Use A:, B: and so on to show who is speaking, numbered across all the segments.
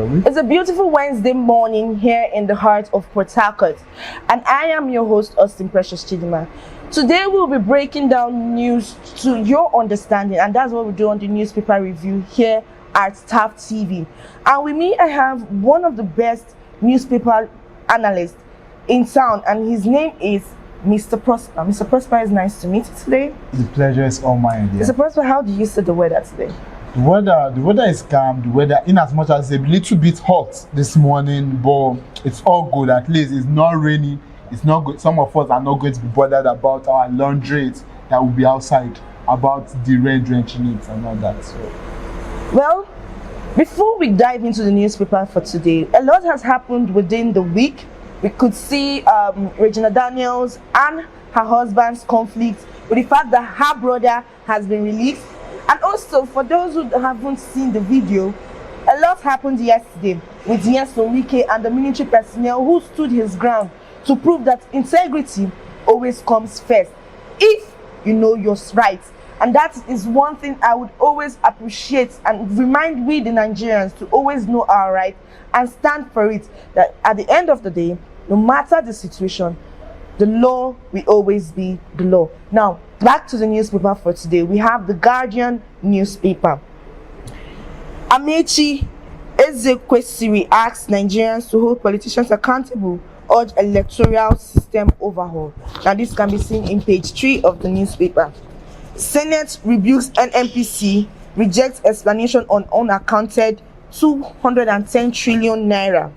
A: shall we?
B: It's a beautiful Wednesday morning here in the heart of Port Harcourt, and I am your host, Austin Precious Chidima. Today we'll be breaking down news to your understanding, and that's what we do on the newspaper review here at Staff TV. And with me, I have one of the best newspaper analysts in town, and his name is Mr. Prosper. Mr. Prosper, it's nice to meet you today.
A: The pleasure is all mine. Yeah.
B: Mr. Prosper, how do you see the weather today?
A: The weather is calm. The weather, in as much as it's a little bit hot this morning, but it's all good. At least it's not raining. It's not good. Some of us are not going to be bothered about our laundry that will be outside, about the rain drenching it and all that. So,
B: well, before we dive into the newspaper for today, a lot has happened within the week. We could see Regina Daniels and her husband's conflict with the fact that her brother has been released. And also, for those who haven't seen the video, a lot happened yesterday with Wike and the military personnel who stood his ground to prove that integrity always comes first if you know your rights. And that is one thing I would always appreciate and remind we the Nigerians to always know our rights and stand for it. That at the end of the day, no matter the situation, the law will always be the law. Now, back to the newspaper for today. We have the Guardian newspaper. Amechi Ezekwesili asks Nigerians to hold politicians accountable, urge electoral system overhaul. Now, this can be seen in page 3 of the newspaper. Senate rebukes NNPC, rejects explanation on unaccounted 210 trillion naira.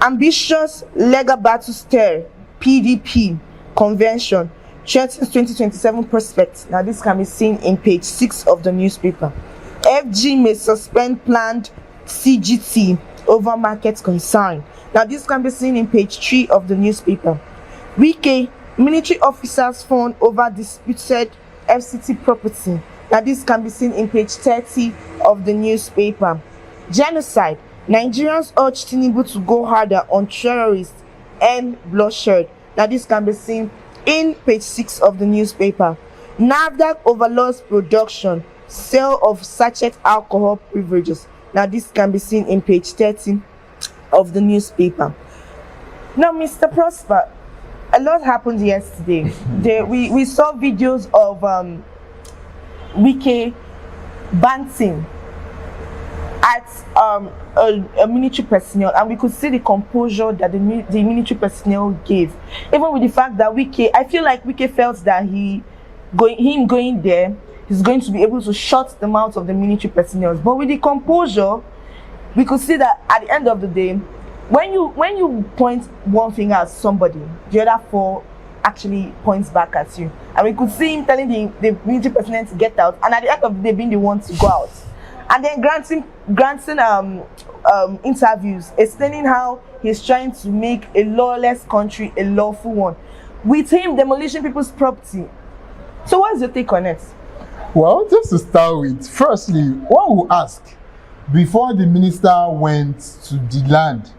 B: Ambitious legal battle stir, PDP convention threatens 2027 prospects. Now, this can be seen in page 6 of the newspaper. FG may suspend planned CGT over market concern. Now, this can be seen in page 3 of the newspaper. Wike, military officers fawn over disputed FCT property. Now, this can be seen in page 30 of the newspaper. Genocide, Nigerians urge Tinubu to go harder on terrorists and bloodshed. Now, this can be seen in page 6 of the newspaper. NAFDAC overlaws production, sale of sachet alcohol beverages. Now, this can be seen in page 30 of the newspaper. Now, Mr. Prosper, a lot happened yesterday. We saw videos of Wike banting at a military personnel, and we could see the composure that the military personnel gave. Even with the fact that Wike, I feel like Wike felt that him going there, he's going to be able to shut the mouth of the military personnel. But with the composure, we could see that at the end of the day, when you point one finger at somebody, the other four actually points back at you. And we could see him telling the military personnel to get out, and at the end of the day being the one to go out. And then granting interviews, explaining how he's trying to make a lawless country a lawful one, with him demolishing people's property. So what's your take on it?
A: well, just to start with, firstly, one will ask, before the minister went to the land,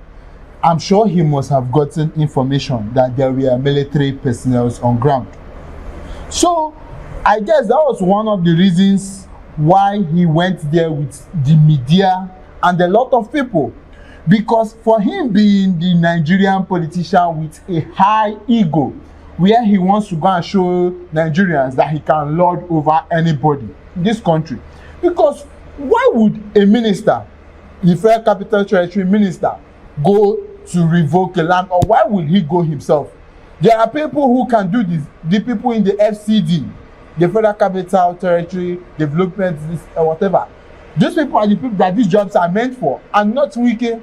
A: I'm sure he must have gotten information that there were military personnel on ground. So I guess that was one of the reasons why he went there with the media and a lot of people, because for him being the Nigerian politician with a high ego, where he wants to go and show Nigerians that he can lord over anybody in this country. Because why would a minister, the Federal Capital Territory minister, go to revoke a land, or why will he go himself? There are people who can do this, the people in the FCD, the Federal Capital Territory Development, whatever. These people are the people that these jobs are meant for, and not Wike.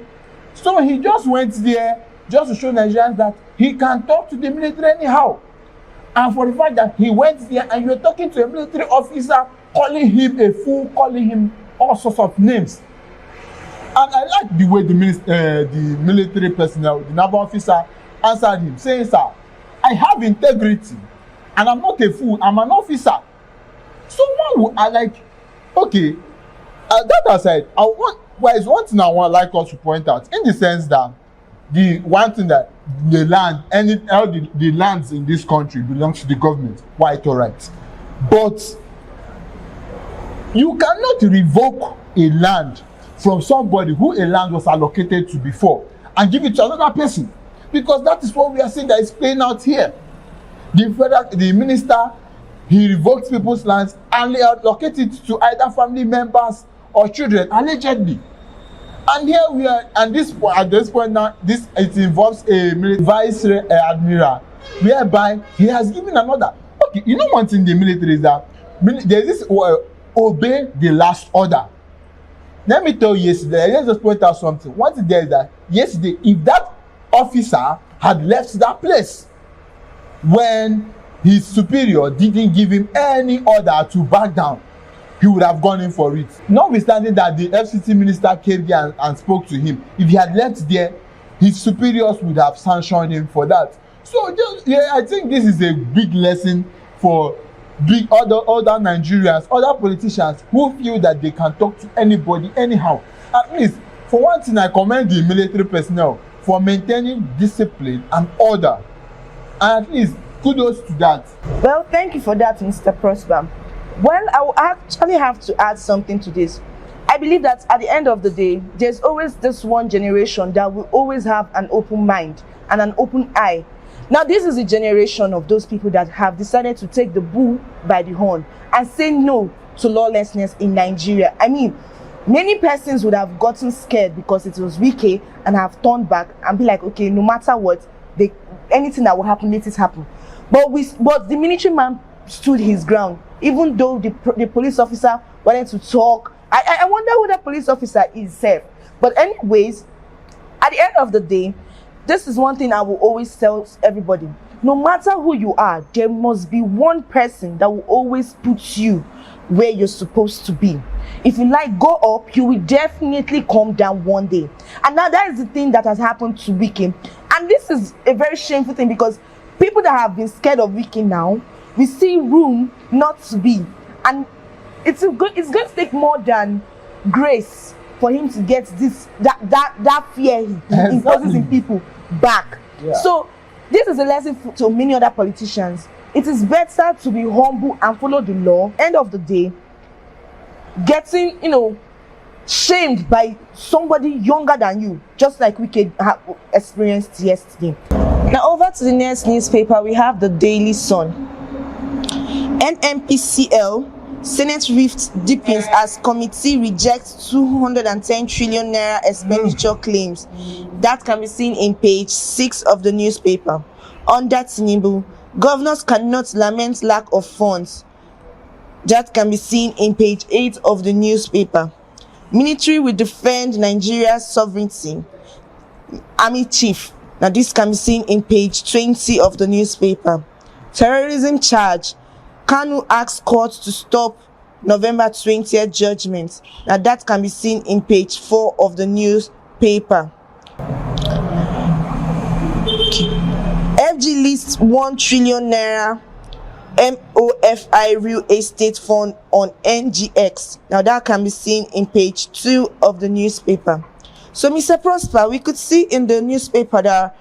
A: So he just went there just to show Nigerians that he can talk to the military anyhow. And for the fact that he went there and you're talking to a military officer, calling him a fool, calling him all sorts of names. And I like the way the military personnel, the naval officer, answered him, saying, "Sir, I have integrity, and I'm not a fool, I'm an officer." So one would, okay, that aside, it's one thing I want like us to point out, in the sense that the one thing that the land, all the lands in this country belongs to the government, quite all right. But you cannot revoke a land from somebody who a land was allocated to before and give it to another person, because that is what we are seeing that is playing out here. The minister, he revoked people's lands and allocated it to either family members or children, allegedly. And here we are, and at this point now, it involves a vice admiral, whereby he has given another. Okay, you know one thing in the military is that there's this obey the last order. Let me tell you yesterday, let's just point out something. One thing there is that yesterday, if that officer had left that place when his superior didn't give him any order to back down, he would have gone in for it. Notwithstanding that the FCT minister came there and spoke to him, if he had left there, his superiors would have sanctioned him for that. So I think this is a big lesson for other Nigerians, other politicians who feel that they can talk to anybody anyhow. At least, for one thing, I commend the military personnel for maintaining discipline and order. And at least, kudos to that.
B: Well, thank you for that, Mr. Prosper. Well, I will actually have to add something to this. I believe that at the end of the day, there's always this one generation that will always have an open mind and an open eye. Now, this is the generation of those people that have decided to take the bull by the horn and say no to lawlessness in Nigeria. I mean, many persons would have gotten scared because it was Wike and have turned back and be like, okay, no matter what, anything that will happen, let it happen. But the military man stood his ground, even though the police officer wanted to talk. I wonder who that police officer is safe. But anyways, at the end of the day, this is one thing I will always tell everybody. No matter who you are, there must be one person that will always put you where you're supposed to be. If you like go up, you will definitely come down one day. And now that is the thing that has happened to Wike. And this is a very shameful thing, because people that have been scared of Wike now, we see room not to be. And it's going to take more than grace for him to get that fear he imposes in people back. Yeah. So this is a lesson to many other politicians. It is better to be humble and follow the law. End of the day, getting shamed by somebody younger than you, just like we could have experienced yesterday. Now over to the next newspaper, we have the Daily Sun. NNPCL Senate rift deepens as committee rejects 210 trillion naira expenditure claims. That can be seen in page 6 of the newspaper. Under Tinubu, governors cannot lament lack of funds. That can be seen in page 8 of the newspaper. Military will defend Nigeria's sovereignty. Army chief. Now this can be seen in page 20 of the newspaper. Terrorism charge. Kanu asks court to stop November 20th judgment. Now that can be seen in page 4 of the newspaper. FG lists 1 trillion naira MOFI real estate fund on NGX. Now that can be seen in page 2 of the newspaper. So Mr. Prosper, we could see in the newspaper that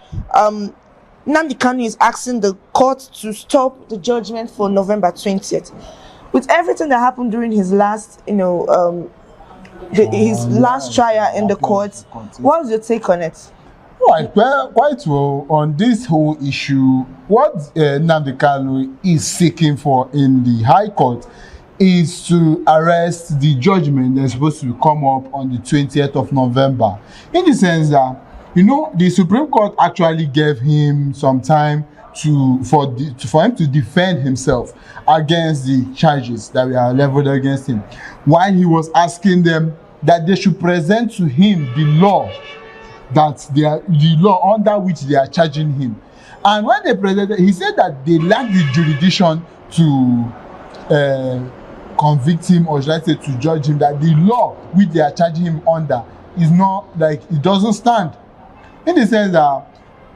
B: Nnamdi Kanu is asking the court to stop the judgment for November 20th. With everything that happened during his last, his last trial in the court, what was your take on it?
A: Right, well, quite well on this whole issue. What Nnamdi Kanu is seeking for in the High Court is to arrest the judgment that's supposed to come up on the 20th of November. In the sense that, the Supreme Court actually gave him some time for him to defend himself against the charges that were leveled against him, while he was asking them that they should present to him the law under which they are charging him. And when they presented, he said that they lack the jurisdiction to convict him, or should I say to judge him, that the law which they are charging him under is not, it doesn't stand. In the sense that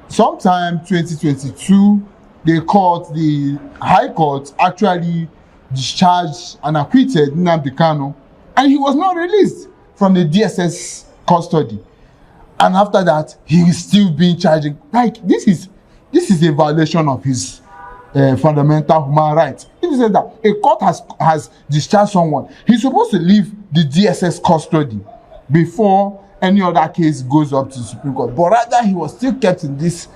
A: sometime 2022, the High Court actually discharged and acquitted Nnamdi Kanu, and he was not released from the DSS custody. And after that, he is still being charged. This is a violation of his fundamental human rights. In the sense that a court has discharged someone, he's supposed to leave the DSS custody. before any other case goes up to the Supreme Court. But rather, he was still kept in this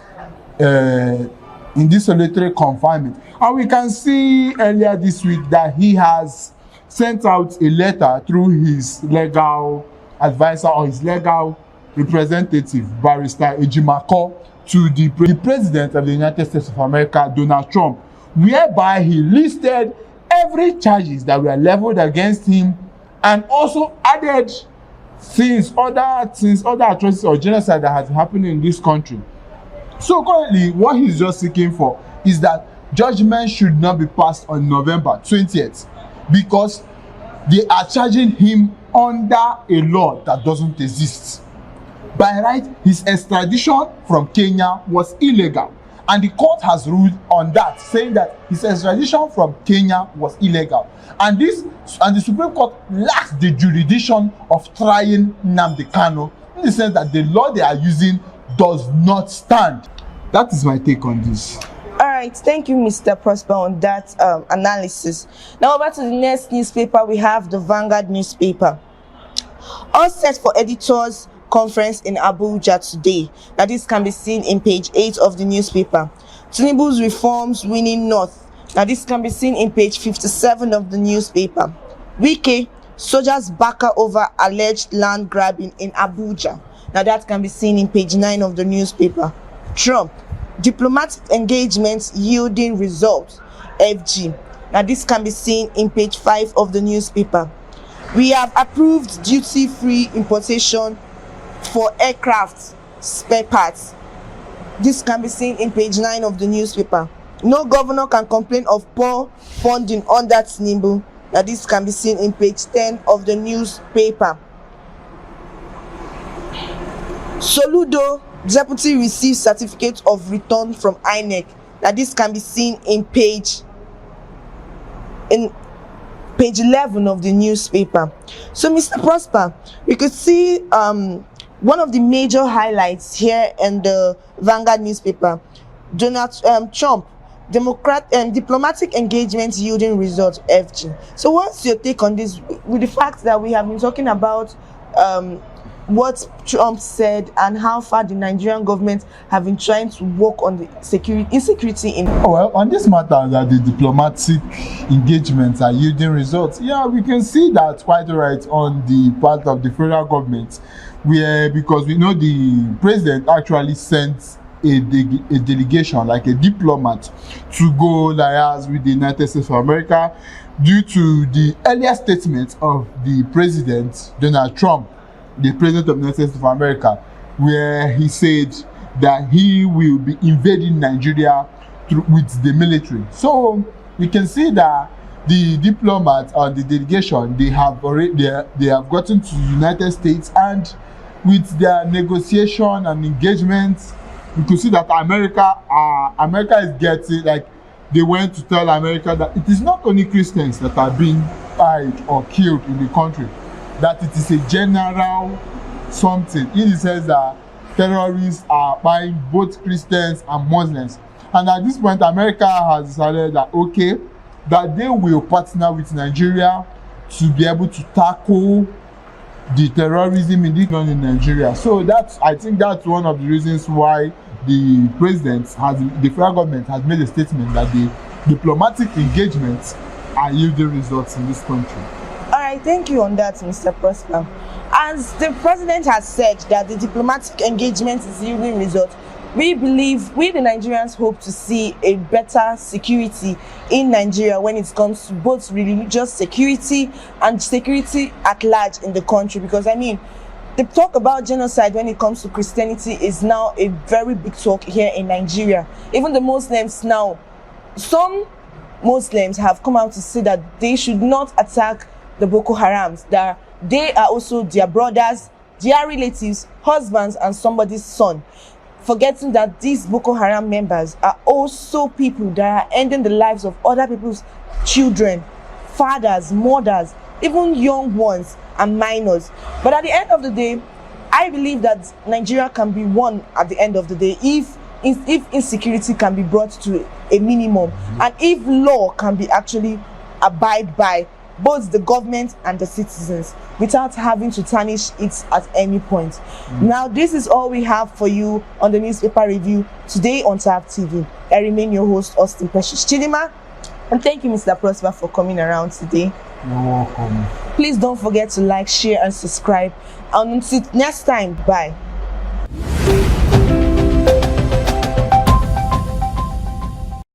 A: solitary confinement. And we can see earlier this week that he has sent out a letter through his legal advisor or his legal representative, Barrister Ejimako, to the President of the United States of America, Donald Trump, whereby he listed every charges that were leveled against him and also added since other atrocities or genocide that has happened in this country. So currently, what he's just seeking for is that judgment should not be passed on November 20th because they are charging him under a law that doesn't exist. By right, his extradition from Kenya was illegal, and the court has ruled on that, saying that his extradition from Kenya was illegal, and the Supreme Court lacks the jurisdiction of trying Nnamdi Kanu in the sense that the law they are using does not stand. That is my take on this.
B: All right, thank you, Mr. Prosper, on that analysis. Now over to the next newspaper. We have the Vanguard newspaper. All set for editors conference in Abuja today. Now this can be seen in page 8 of the newspaper. Tinubu's reforms winning north. Now this can be seen in page 57 of the newspaper. Wike, soldiers Bicker over alleged land grabbing in Abuja. Now that can be seen in page 9 of the newspaper. Trump, diplomatic engagements yielding results. FG. Now this can be seen in page 5 of the newspaper. We have approved duty-free importation for aircraft spare parts. This can be seen in page 9 of the newspaper. No governor can complain of poor funding under Tinubu. Now this can be seen in page 10 of the newspaper. Soludo deputy receives certificate of return from INEC. Now this can be seen in page 11 of the newspaper. So Mr. Prosper, we could see one of the major highlights here in the Vanguard newspaper. Donald Trump, diplomatic engagements yielding results. FG. So what's your take on this, with the fact that we have been talking about what Trump said and how far the Nigerian government have been trying to work on the insecurity in...
A: Well, on this matter that the diplomatic engagements are yielding results, yeah, we can see that quite right on the part of the federal government, where, because we know the president actually sent a delegation, like a diplomat, to go liaise with the United States of America due to the earlier statement of the president, Donald Trump, the president of the United States of America, where he said that he will be invading Nigeria with the military. So we can see that the diplomat and the delegation, they have gotten to the United States, and with their negotiation and engagement, we could see that America is getting, like, they went to tell America that it is not only Christians that are being died or killed in the country, that it is a general something, in the sense that terrorists are buying both Christians and Muslims. And at this point, America has decided that, okay, that they will partner with Nigeria to be able to tackle the terrorism in Nigeria. So I think that's one of the reasons why the federal government has made a statement that the diplomatic engagements are yielding results in this country.
B: All right, thank you on that, Mr. Prosper. As the president has said that the diplomatic engagement is yielding results, we believe, we the Nigerians hope to see a better security in Nigeria when it comes to both religious security and security at large in the country. Because I mean, the talk about genocide when it comes to Christianity is now a very big talk here in Nigeria. Even the Muslims now, some Muslims have come out to say that they should not attack the Boko Harams, that they are also their brothers, their relatives, husbands, and somebody's son, forgetting that these Boko Haram members are also people that are ending the lives of other people's children, fathers, mothers, even young ones and minors. But at the end of the day, I believe that Nigeria can be won at the end of the day if insecurity can be brought to a minimum, and if law can be actually abide by both the government and the citizens without having to tarnish it at any point. Now, this is all we have for you on the newspaper review today on Tab TV. I remain your host, Austin Precious Chidima, and thank you, Mr. Prosper, for coming around today.
A: You're welcome.
B: Please don't forget to like, share, and subscribe. And until next time, bye.